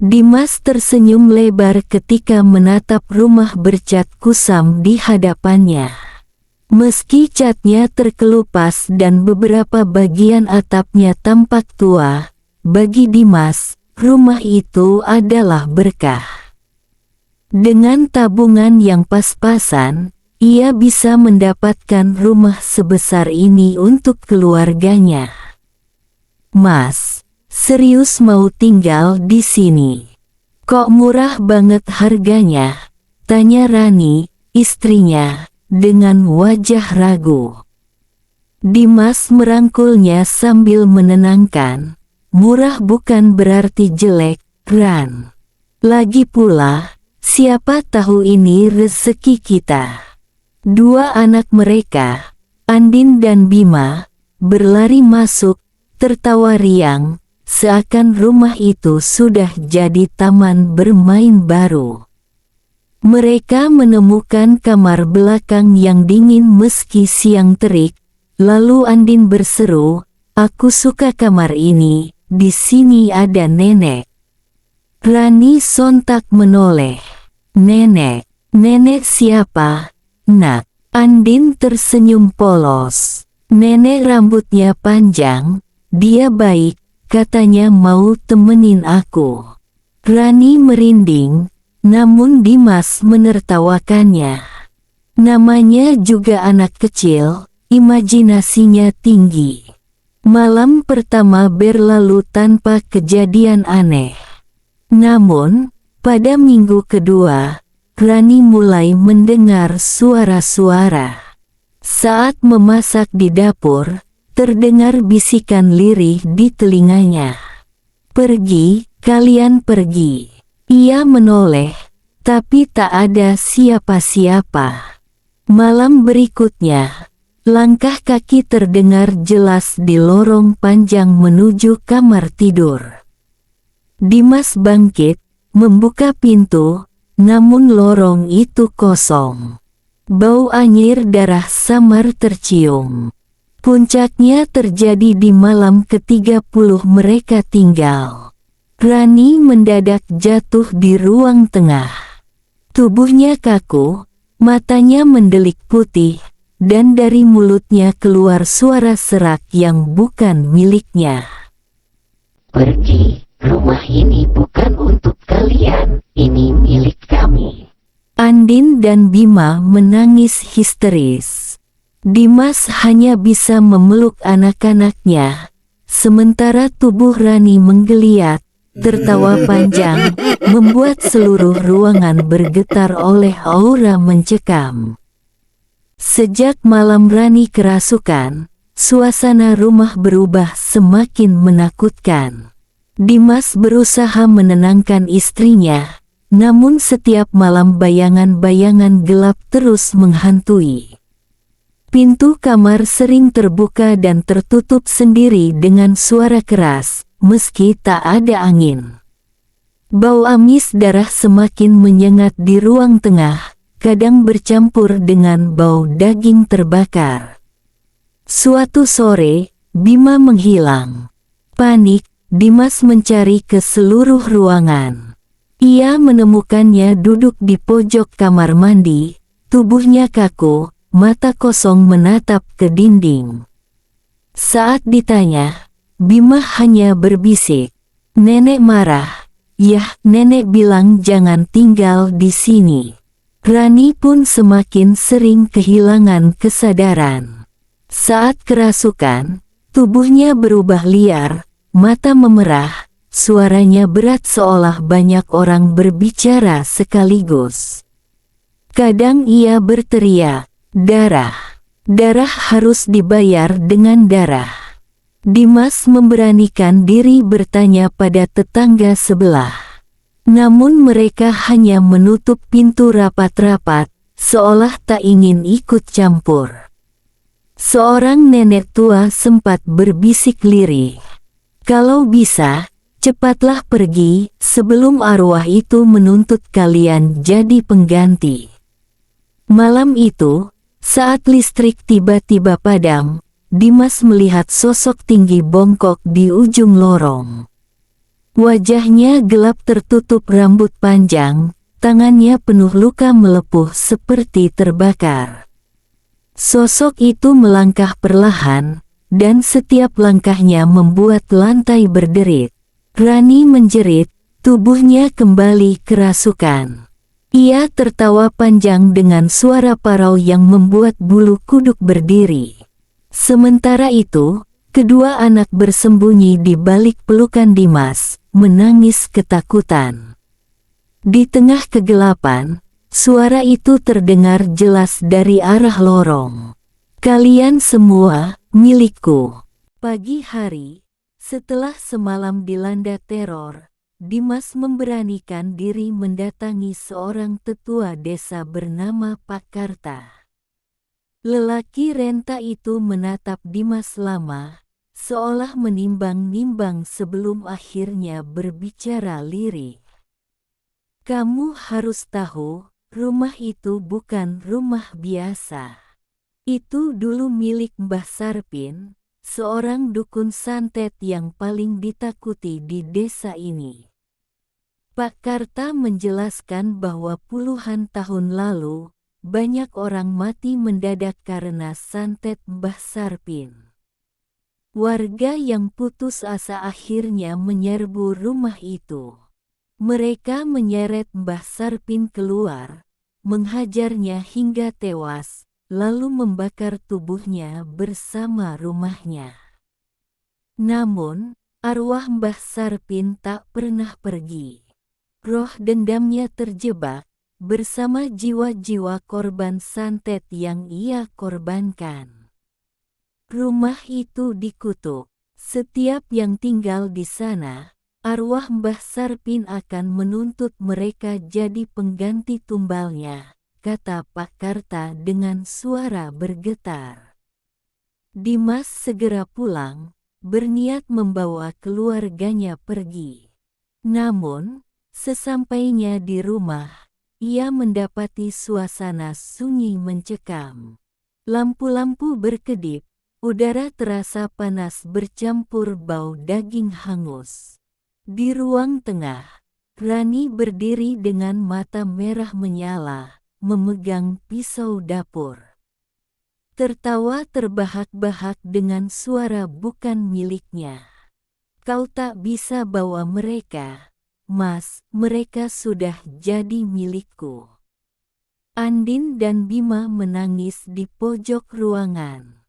Dimas tersenyum lebar ketika menatap rumah bercat kusam di hadapannya. Meski catnya terkelupas dan beberapa bagian atapnya tampak tua, bagi Dimas, rumah itu adalah berkah. Dengan tabungan yang pas-pasan, ia bisa mendapatkan rumah sebesar ini untuk keluarganya. "Mas, serius mau tinggal di sini? Kok murah banget harganya?" tanya Rani, istrinya, dengan wajah ragu. Dimas merangkulnya sambil menenangkan, "Murah bukan berarti jelek, Ran. Lagi pula, siapa tahu ini rezeki kita." Dua anak mereka, Andin dan Bima, berlari masuk, tertawa riang, seakan rumah itu sudah jadi taman bermain baru. Mereka menemukan kamar belakang yang dingin meski siang terik, lalu Andin berseru, "Aku suka kamar ini, di sini ada nenek." Rani sontak menoleh. "Nenek? Nenek siapa, Nak?" Andin tersenyum polos. "Nenek rambutnya panjang, dia baik, katanya mau temenin aku." Rani merinding, namun Dimas menertawakannya. Namanya juga anak kecil, imajinasinya tinggi. Malam pertama berlalu tanpa kejadian aneh. Namun, pada minggu kedua, Rani mulai mendengar suara-suara. Saat memasak di dapur, terdengar bisikan lirih di telinganya. "Pergi, kalian pergi." Ia menoleh, tapi tak ada siapa-siapa. Malam berikutnya, langkah kaki terdengar jelas di lorong panjang menuju kamar tidur. Dimas bangkit, membuka pintu, namun lorong itu kosong. Bau anyir darah samar tercium. Puncaknya terjadi di malam ke-30 mereka tinggal. Rani mendadak jatuh di ruang tengah. Tubuhnya kaku, matanya mendelik putih, dan dari mulutnya keluar suara serak yang bukan miliknya. "Pergi, rumah ini bukan untuk kalian, ini milik kami." Andin dan Bima menangis histeris. Dimas hanya bisa memeluk anak-anaknya, sementara tubuh Rani menggeliat, tertawa panjang, membuat seluruh ruangan bergetar oleh aura mencekam. Sejak malam Rani kerasukan, suasana rumah berubah semakin menakutkan. Dimas berusaha menenangkan istrinya, namun setiap malam bayangan-bayangan gelap terus menghantui. Pintu kamar sering terbuka dan tertutup sendiri dengan suara keras, meski tak ada angin. Bau amis darah semakin menyengat di ruang tengah, kadang bercampur dengan bau daging terbakar. Suatu sore, Bima menghilang. Panik, Dimas mencari ke seluruh ruangan. Ia menemukannya duduk di pojok kamar mandi, tubuhnya kaku, mata kosong menatap ke dinding. Saat ditanya, Bima hanya berbisik, "Nenek marah." "Yah, nenek bilang jangan tinggal di sini." Rani pun semakin sering kehilangan kesadaran. Saat kerasukan, tubuhnya berubah liar, mata memerah, suaranya berat seolah banyak orang berbicara sekaligus. Kadang ia berteriak, "Darah! Darah harus dibayar dengan darah." Dimas memberanikan diri bertanya pada tetangga sebelah. Namun mereka hanya menutup pintu rapat-rapat, seolah tak ingin ikut campur. Seorang nenek tua sempat berbisik lirih, "Kalau bisa, cepatlah pergi, sebelum arwah itu menuntut kalian jadi pengganti." Malam itu, saat listrik tiba-tiba padam, Dimas melihat sosok tinggi bongkok di ujung lorong. Wajahnya gelap tertutup rambut panjang, tangannya penuh luka melepuh seperti terbakar. Sosok itu melangkah perlahan, dan setiap langkahnya membuat lantai berderit. Rani menjerit, tubuhnya kembali kerasukan. Ia tertawa panjang dengan suara parau yang membuat bulu kuduk berdiri. Sementara itu, kedua anak bersembunyi di balik pelukan Dimas, menangis ketakutan. Di tengah kegelapan, suara itu terdengar jelas dari arah lorong. "Kalian semua, milikku." Pagi hari, setelah semalam dilanda teror, Dimas memberanikan diri mendatangi seorang tetua desa bernama Pak Karta. Lelaki renta itu menatap Dimas lama, seolah menimbang-nimbang sebelum akhirnya berbicara lirik. "Kamu harus tahu, rumah itu bukan rumah biasa. Itu dulu milik Mbah Sarpin, seorang dukun santet yang paling ditakuti di desa ini." Pak Karta menjelaskan bahwa puluhan tahun lalu, banyak orang mati mendadak karena santet Mbah Sarpin. Warga yang putus asa akhirnya menyerbu rumah itu. Mereka menyeret Mbah Sarpin keluar, menghajarnya hingga tewas, lalu membakar tubuhnya bersama rumahnya. Namun, arwah Mbah Sarpin tak pernah pergi. Roh dendamnya terjebak bersama jiwa-jiwa korban santet yang ia korbankan. Rumah itu dikutuk. Setiap yang tinggal di sana, arwah Mbah Sarpin akan menuntut mereka jadi pengganti tumbalnya, kata Pak Karta dengan suara bergetar. Dimas segera pulang, berniat membawa keluarganya pergi. Namun, sesampainya di rumah, ia mendapati suasana sunyi mencekam. Lampu-lampu berkedip, udara terasa panas bercampur bau daging hangus. Di ruang tengah, Rani berdiri dengan mata merah menyala, memegang pisau dapur. Tertawa terbahak-bahak dengan suara bukan miliknya. "Kau tak bisa bawa mereka, Mas, mereka sudah jadi milikku." Andin dan Bima menangis di pojok ruangan.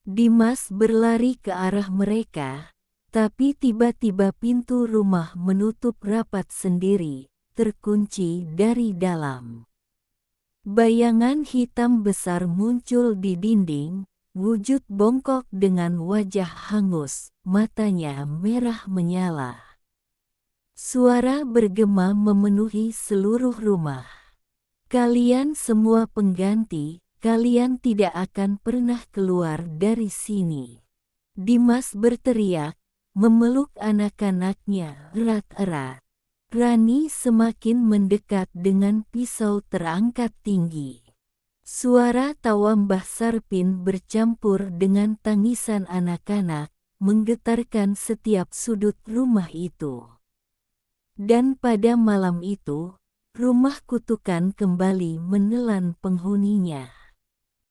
Dimas berlari ke arah mereka, tapi tiba-tiba pintu rumah menutup rapat sendiri, terkunci dari dalam. Bayangan hitam besar muncul di dinding, wujud bongkok dengan wajah hangus, matanya merah menyala. Suara bergema memenuhi seluruh rumah. "Kalian semua pengganti, kalian tidak akan pernah keluar dari sini." Dimas berteriak, memeluk anak-anaknya erat-erat. Rani semakin mendekat dengan pisau terangkat tinggi. Suara tawa Mbah Sarpin bercampur dengan tangisan anak-anak, menggetarkan setiap sudut rumah itu. Dan pada malam itu, rumah kutukan kembali menelan penghuninya.